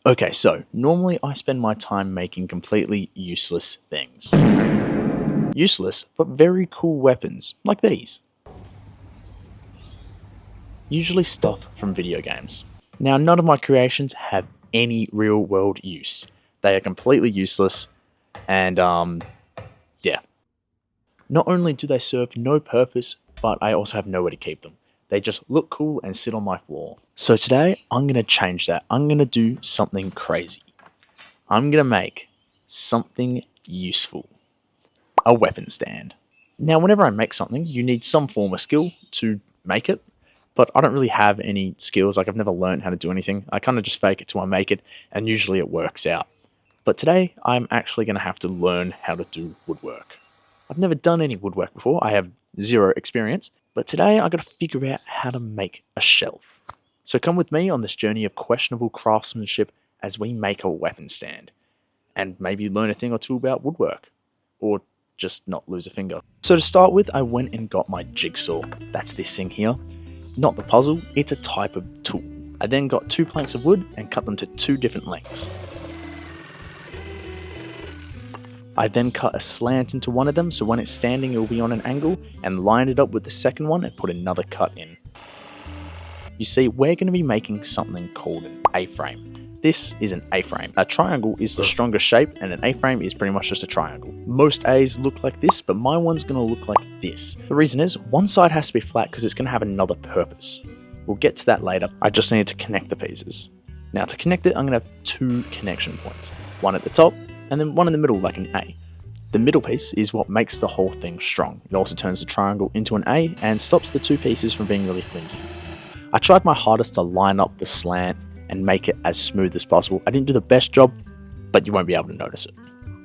Okay, so normally I spend my time making completely useless things. Useless, but very cool weapons, like these. Usually stuff from video games. Now, none of my creations have any real world use. They are completely useless, and yeah. Not only do they serve no purpose, but I also have nowhere to keep them. They just look cool and sit on my floor. So today, I'm going to change that. I'm going to do something crazy. I'm going to make something useful. A weapon stand. Now, whenever I make something, you need some form of skill to make it, but I don't really have any skills. Like, I've never learned how to do anything. I kind of just fake it till I make it, and usually it works out. But today, I'm actually going to have to learn how to do woodwork. I've never done any woodwork before. I have zero experience, but today I got to figure out how to make a shelf. So come with me on this journey of questionable craftsmanship as we make a weapon stand, and maybe learn a thing or two about woodwork, or just not lose a finger. So to start with, I went and got my jigsaw. That's this thing here. Not the puzzle, it's a type of tool. I then got 2 planks of wood and cut them to 2 different lengths. I then cut a slant into one of them, so when it's standing it will be on an angle, and lined it up with the second one and put another cut in. You see, we're going to be making something called an A-frame. This is an A-frame. A triangle is the strongest shape, and an A-frame is pretty much just a triangle. Most A's look like this, but my one's going to look like this. The reason is, one side has to be flat because it's going to have another purpose. We'll get to that later. I just need to connect the pieces. Now to connect it, I'm going to have 2 connection points. One at the top, and then one in the middle like an A. The middle piece is what makes the whole thing strong. It also turns the triangle into an A and stops the 2 pieces from being really flimsy. I tried my hardest to line up the slant and make it as smooth as possible. I didn't do the best job, but you won't be able to notice it.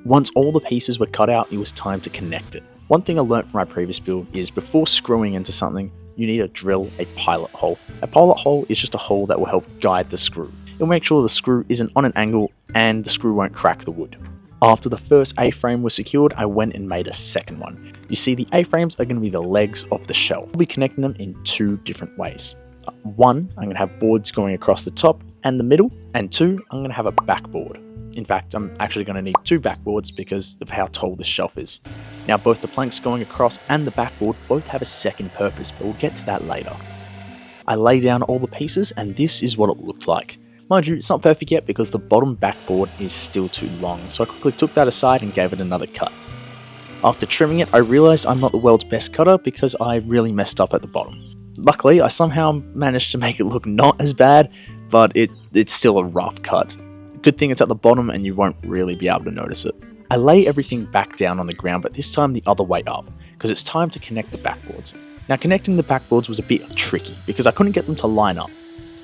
Once all the pieces were cut out, it was time to connect it. One thing I learned from my previous build is before screwing into something, you need to drill a pilot hole. A pilot hole is just a hole that will help guide the screw. It'll make sure the screw isn't on an angle and the screw won't crack the wood. After the first A-frame was secured, I went and made a second one. You see, the A-frames are going to be the legs of the shelf. We'll be connecting them in 2 different ways. One, I'm going to have boards going across the top and the middle, and 2, I'm going to have a backboard. In fact, I'm actually going to need 2 backboards because of how tall this shelf is. Now, both the planks going across and the backboard both have a second purpose, but we'll get to that later. I lay down all the pieces, and this is what it looked like. Mind you, it's not perfect yet because the bottom backboard is still too long, so I quickly took that aside and gave it another cut. After trimming it, I realised I'm not the world's best cutter because I really messed up at the bottom. Luckily, I somehow managed to make it look not as bad, but it's still a rough cut. Good thing it's at the bottom and you won't really be able to notice it. I lay everything back down on the ground, but this time the other way up, because it's time to connect the backboards. Now, connecting the backboards was a bit tricky because I couldn't get them to line up.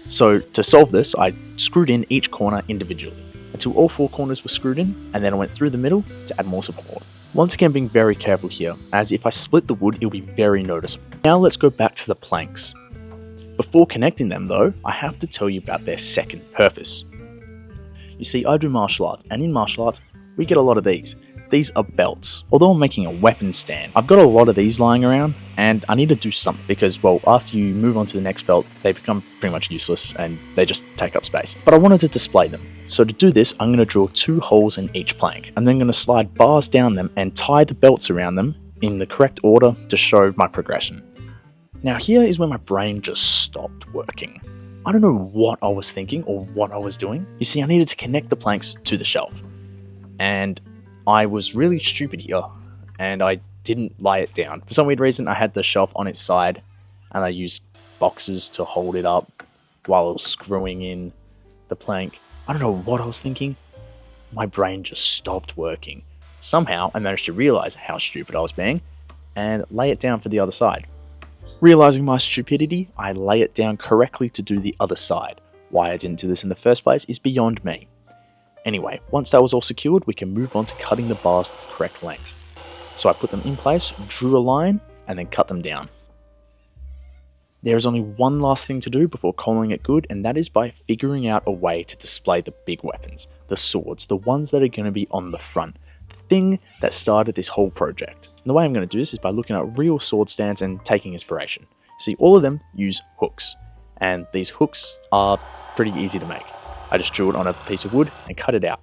So to solve this, I screwed in each corner individually until all 4 corners were screwed in, and then I went through the middle to add more support. Once again, being very careful here, as if I split the wood, it'll be very noticeable. Now let's go back to the planks. Before connecting them though, I have to tell you about their second purpose. You see, I do martial arts, and in martial arts, we get a lot of these. These are belts. Although I'm making a weapon stand, I've got a lot of these lying around, and I need to do something because, well, after you move on to the next belt, they become pretty much useless and they just take up space. But I wanted to display them. So to do this, I'm going to drill 2 holes in each plank. I'm then going to slide bars down them and tie the belts around them in the correct order to show my progression. Now here is where my brain just stopped working. I don't know what I was thinking or what I was doing. You see, I needed to connect the planks to the shelf. And I was really stupid here, and I didn't lay it down. For some weird reason, I had the shelf on its side, and I used boxes to hold it up while I was screwing in the plank. I don't know what I was thinking. My brain just stopped working. Somehow, I managed to realize how stupid I was being, and lay it down for the other side. Realizing my stupidity, I lay it down correctly to do the other side. Why I didn't do this in the first place is beyond me. Anyway, once that was all secured, we can move on to cutting the bars to the correct length. So I put them in place, drew a line, and then cut them down. There is only one last thing to do before calling it good, and that is by figuring out a way to display the big weapons, the swords, the ones that are going to be on the front, the thing that started this whole project. And the way I'm going to do this is by looking at real sword stands and taking inspiration. See, all of them use hooks, and these hooks are pretty easy to make. I just drew it on a piece of wood and cut it out.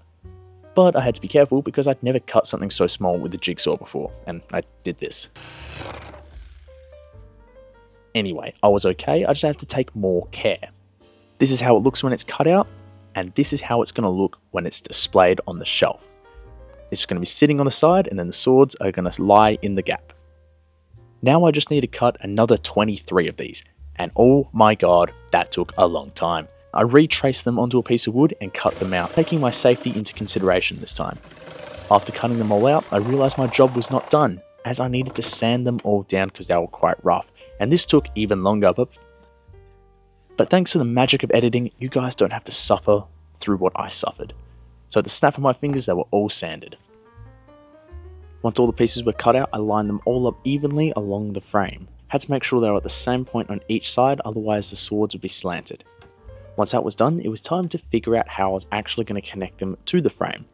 But I had to be careful because I'd never cut something so small with a jigsaw before, and I did this. Anyway, I was okay, I just had to take more care. This is how it looks when it's cut out, and this is how it's going to look when it's displayed on the shelf. It's going to be sitting on the side, and then the swords are going to lie in the gap. Now I just need to cut another 23 of these, and oh my god, that took a long time. I retraced them onto a piece of wood and cut them out, taking my safety into consideration this time. After cutting them all out, I realised my job was not done, as I needed to sand them all down because they were quite rough, and this took even longer, but thanks to the magic of editing, you guys don't have to suffer through what I suffered. So at the snap of my fingers, they were all sanded. Once all the pieces were cut out, I lined them all up evenly along the frame. Had to make sure they were at the same point on each side, otherwise the swords would be slanted. Once that was done, it was time to figure out how I was actually going to connect them to the frame.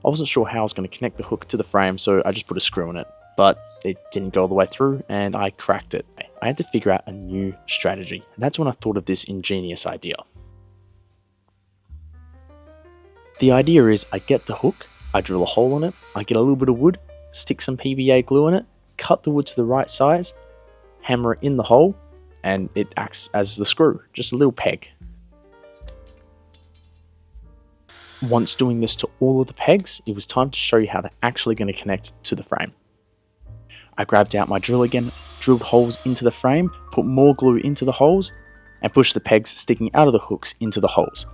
I wasn't sure how I was going to connect the hook to the frame, so I just put a screw in it, but it didn't go all the way through and I cracked it. I had to figure out a new strategy, and that's when I thought of this ingenious idea. The idea is I get the hook, I drill a hole in it, I get a little bit of wood, stick some PVA glue in it, cut the wood to the right size, hammer it in the hole, and it acts as the screw, just a little peg. Once doing this to all of the pegs, it was time to show you how they're actually going to connect to the frame. I grabbed out my drill again, drilled holes into the frame, put more glue into the holes, and pushed the pegs sticking out of the hooks into the holes.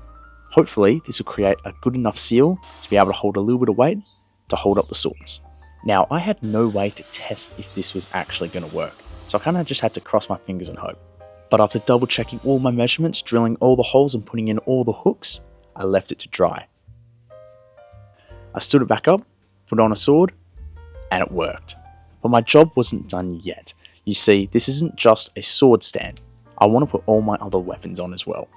Hopefully, this will create a good enough seal to be able to hold a little bit of weight to hold up the swords. Now, I had no way to test if this was actually going to work, so I kind of just had to cross my fingers and hope. But after double checking all my measurements, drilling all the holes and putting in all the hooks, I left it to dry. I stood it back up, put on a sword, and it worked. But my job wasn't done yet. You see, this isn't just a sword stand. I want to put all my other weapons on as well.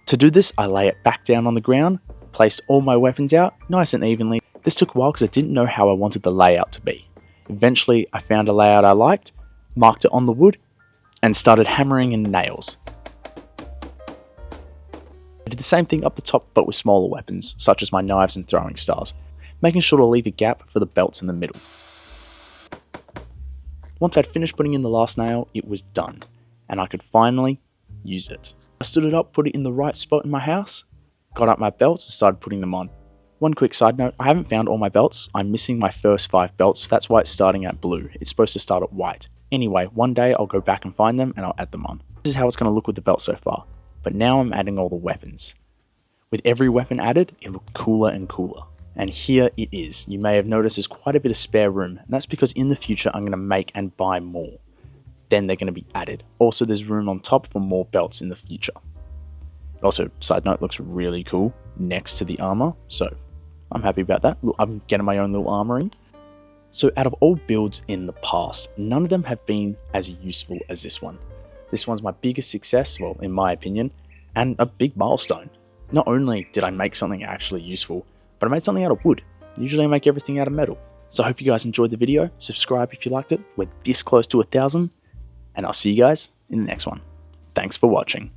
To do this, I lay it back down on the ground, placed all my weapons out nice and evenly. This took a while because I didn't know how I wanted the layout to be. Eventually, I found a layout I liked, marked it on the wood, and started hammering in nails. I did the same thing up the top but with smaller weapons, such as my knives and throwing stars, making sure to leave a gap for the belts in the middle. Once I'd finished putting in the last nail, it was done, and I could finally use it. I stood it up, put it in the right spot in my house, got out my belts and started putting them on. One quick side note, I haven't found all my belts. I'm missing my first 5 belts, so that's why it's starting at blue. It's supposed to start at white. Anyway, one day I'll go back and find them and I'll add them on. This is how it's going to look with the belt so far, but now I'm adding all the weapons. With every weapon added, it looked cooler and cooler. And here it is. You may have noticed there's quite a bit of spare room, and that's because in the future I'm going to make and buy more. Then they're going to be added. Also, there's room on top for more belts in the future. Also, side note, looks really cool next to the armor, so I'm happy about that. Look, I'm getting my own little armory. So out of all builds in the past, none of them have been as useful as this one. This one's my biggest success, well, in my opinion, and a big milestone. Not only did I make something actually useful, but I made something out of wood. Usually I make everything out of metal. So I hope you guys enjoyed the video. Subscribe if you liked it. We're this close to 1,000. And I'll see you guys in the next one. Thanks for watching.